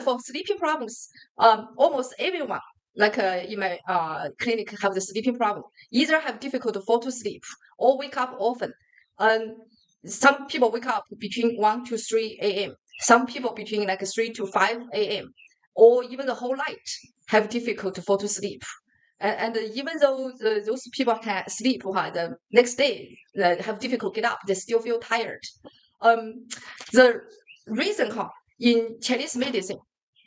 for sleeping problems, almost everyone, like in my clinic, have the sleeping problem. Either have difficult to fall to sleep or wake up often. Some people wake up between 1 to 3 a.m. Some people between like 3 to 5 a.m. or even the whole night have difficult to fall to sleep. And even though those people can sleep, the next day have difficult get up, they still feel tired. The reason in Chinese medicine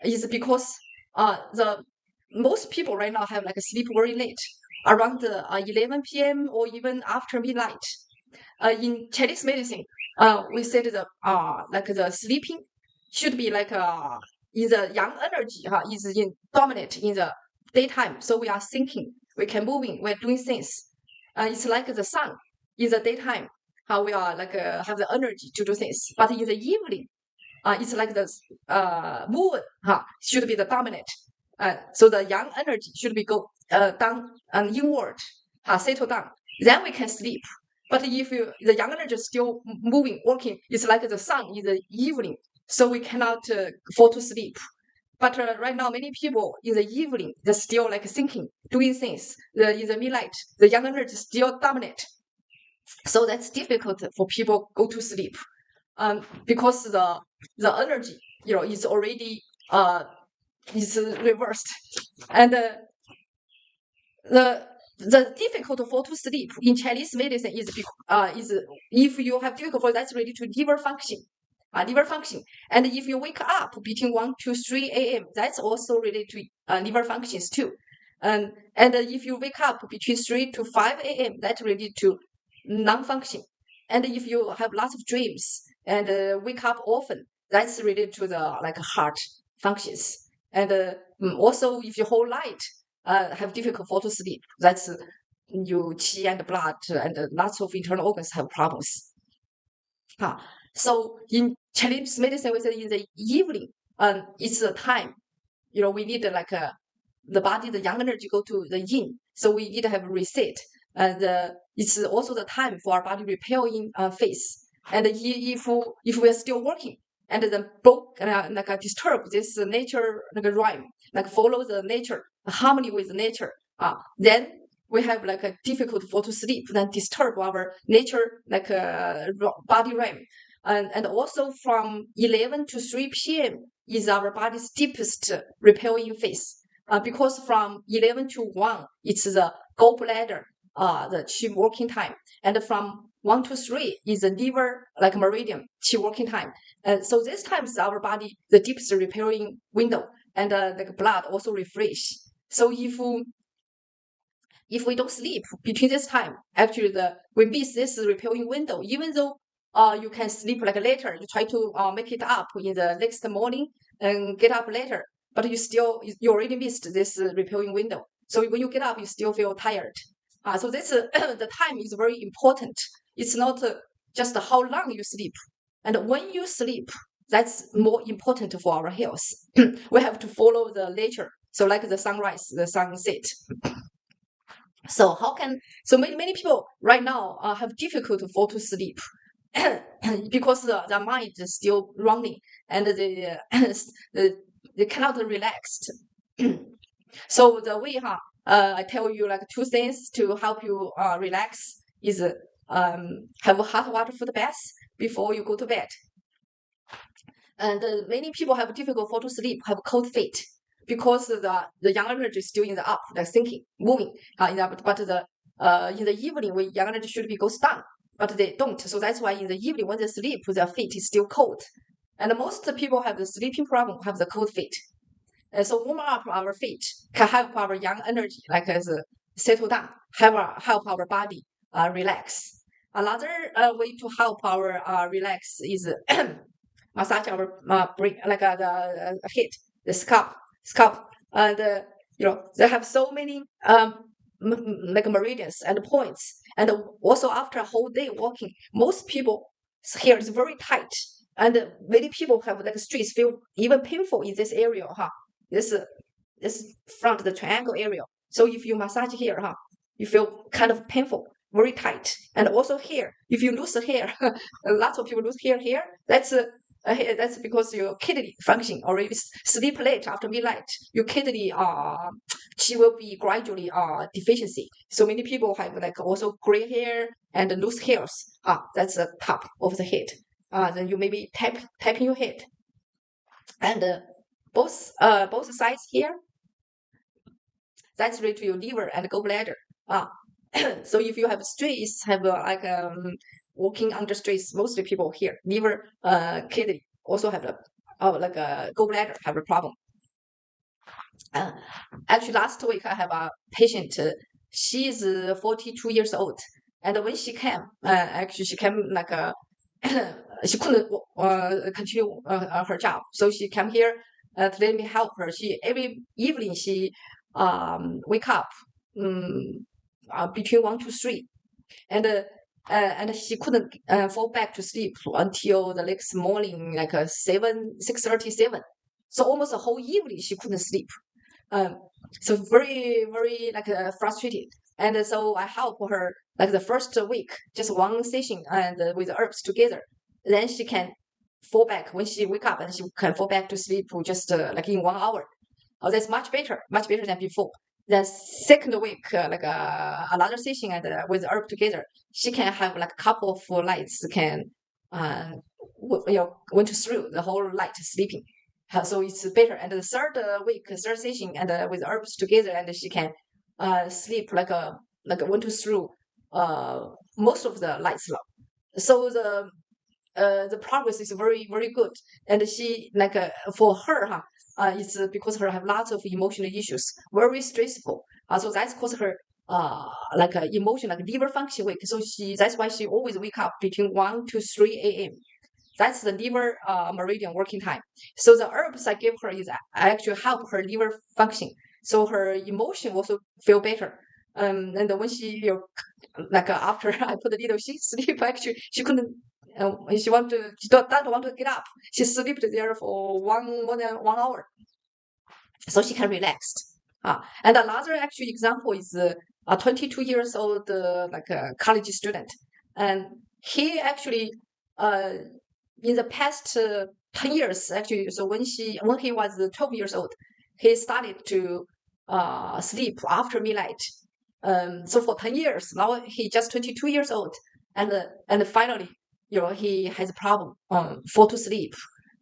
is because the most people right now have like a sleep very late, around 11 p.m. or even after midnight. In Chinese medicine, we said the like the sleeping should be like in the yang energy is in dominant in the daytime. So we are thinking, we can moving, we're doing things. It's like the sun in the daytime, how we are like have the energy to do things. But in the evening, it's like the moon should be the dominant. So the yang energy should be go down and inward, settle down. Then we can sleep. But if the yang energy is still moving, working, it's like the sun in the evening. So we cannot fall to sleep. But right now, many people in the evening, they're still like thinking, doing things. In the midnight, the yang energy is still dominant. So that's difficult for people go to sleep. Because the energy, is already is reversed. And the difficult to fall to sleep in Chinese medicine is if you have difficult, that's related to liver function. Liver function. And if you wake up between 1 to 3 a.m., that's also related to liver functions too. And if you wake up between 3 to 5 a.m., that's related to lung function. And if you have lots of dreams and wake up often, that's related to the like heart functions. And also, if your whole night have difficult fall to sleep, that's your qi and blood and lots of internal organs have problems. So in Chinese medicine, we say in the evening, it's the time, we need like the body, the yang energy go to the yin. So we need to have a reset. And it's also the time for our body repairing phase. And if we are still working and then disturb this nature rhyme, follow the nature, harmony with nature, then we have like a difficult fall to sleep, then disturb our nature body rhyme. And also from 11 to 3 p.m. is our body's deepest repairing phase. Because from 11 to 1, it's the gallbladder, the qi working time. And from 1 to 3 is the liver, like meridian, qi working time. So this time is our body, the deepest repairing window. And like blood also refresh. So if we don't sleep between this time, actually we miss this repairing window. Even though you can sleep like later, you try to make it up in the next morning and get up later, but you already missed this repairing window. So when you get up, you still feel tired. So this the time is very important. It's not just how long you sleep, and when you sleep, that's more important for our health. We have to follow the nature. So like the sunrise, the sunset. So many people right now have difficult to fall to sleep because the mind is still running and they cannot relax. So the way I tell you like 2 things to help you relax is have a hot water foot bath before you go to bed. And many people have difficult fall to sleep, have cold feet because the yang energy is still in the up, like thinking, moving. But in the evening, when yang energy should be goes down, but they don't. So that's why in the evening when they sleep, their feet is still cold. And most people have the sleeping problem, have the cold feet. So warm up our feet can help our yang energy, like as settle down, help our body relax. Another way to help our relax is massage our brain, like the head, the scalp, and they have so many like meridians and points, and also after a whole day walking, most people hair is very tight, and many people have like streets feel even painful in this area, this front the triangle area. So if you massage here, you feel kind of painful, very tight, and also here, if you lose the hair, lots of people lose hair here. That's That's because your kidney function already sleep late after midnight. Your kidney she will be gradually deficiency. So many people have like also gray hair and loose hairs. That's the top of the head. Then you maybe tapping your head, and both sides here. That's related to your liver and gallbladder. So if you have stress, have like walking under stress, mostly people here, liver, kidney also have like a gallbladder have a problem. Actually, last week I have a patient. She is 42 years old, and when she came, actually she came like she couldn't continue her job, so she came here to let me help her. She every evening she wake up between 1 to 3, and she couldn't fall back to sleep until the next morning, like 6:37. So almost the whole evening she couldn't sleep. So very very like frustrated, and so I help her like the first week, just one session and with herbs together. Then she can fall back when she wake up, and she can fall back to sleep just like in 1 hour. Oh, that's much better than before. The second week, like another session and with herb together, she can have like a couple of nights can went through the whole night sleeping. So it's better. And the third week, third session, and with herbs together, and she can sleep like went through most of the nights long. So the progress is very very good, and she like for her it's because her have lots of emotional issues, very stressful. So that's caused her like emotion, like liver function weak. So that's why she always wake up between 1 to 3 a.m. That's the liver meridian working time. So the herbs I give her is actually help her liver function, so her emotion also feel better. And when she like after I put the needle, she sleep. Actually, she couldn't. She don't want to get up. She slept there for more than 1 hour, so she can relax. And another actual example is a 22 years old like a college student, and he actually in the past 10 years actually. So when he was 12 years old, he started to sleep after midnight. So for 10 years now, he just 22 years old, and finally, he has a problem fall to sleep,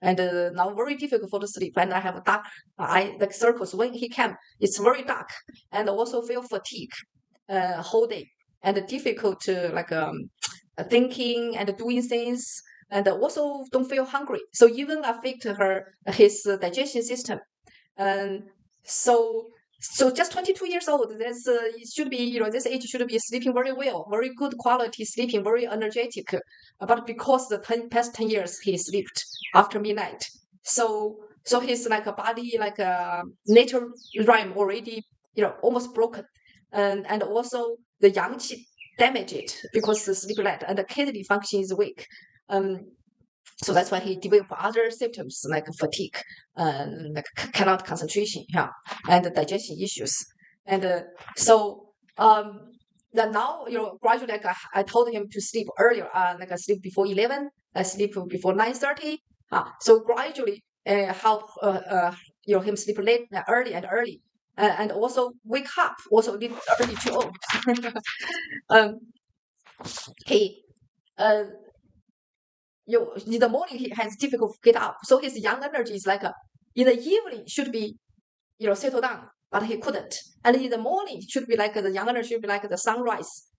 and now very difficult fall to sleep. And I have dark eye like circles when he came. It's very dark, and also feel fatigue whole day, and difficult to like thinking and doing things, and also don't feel hungry. So even affect his digestion system. And so just 22 years old, that's it should be, this age should be sleeping very well, very good quality sleeping, very energetic. But because the past 10 years he slept after midnight, so his like a body like a nature rhyme already almost broken, and also the yang qi damaged because the sleep late, and the kidney function is weak. So that's why he developed other symptoms like fatigue, like cannot concentration, and digestion issues. And so then now, gradually, like I told him to sleep earlier, like I sleep before 11, I sleep before 9:30. So gradually help him sleep late, early and early, and also wake up also a little early too. um, he in the morning he has difficult to get up, so his young energy is like in the evening should be settle down, but he couldn't. And in the morning should be like the young energy should be like the sunrise,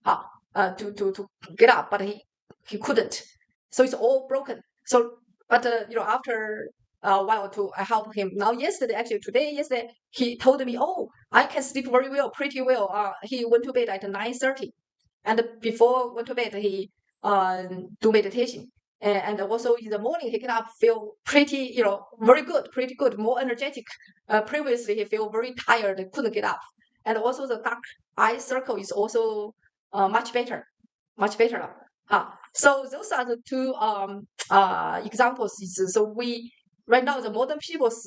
to get up, but he couldn't. So it's all broken. So but after a while to I help him. Now yesterday he told me, oh, I can sleep very well, pretty well. He went to bed at 9:30, and before went to bed he do meditation. And also in the morning he get up feel pretty, pretty good, more energetic. Previously he feel very tired, couldn't get up. And also the dark eye circle is also much better, much better now. So those are the two examples. So we right now the modern people's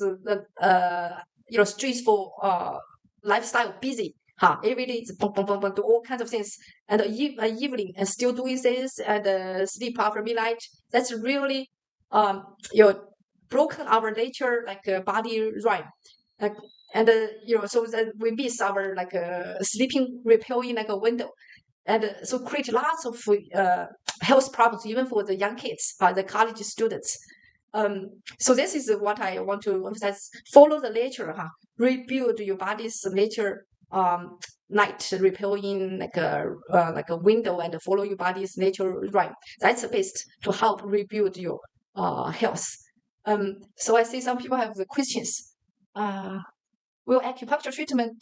stressful lifestyle, busy. Every day it's boom, boom, boom, boom, do all kinds of things, and evening and still doing things, and sleep after midnight. That's really your broken our nature like body rhyme, like and so that we miss our like sleeping repairing like a window, and so create lots of health problems even for the young kids, the college students. So this is what I want to emphasize: follow the nature, rebuild your body's nature. Night repairing like a window, and follow your body's natural rhyme. That's the best to help rebuild your health. So I see some people have the questions. Will acupuncture treatment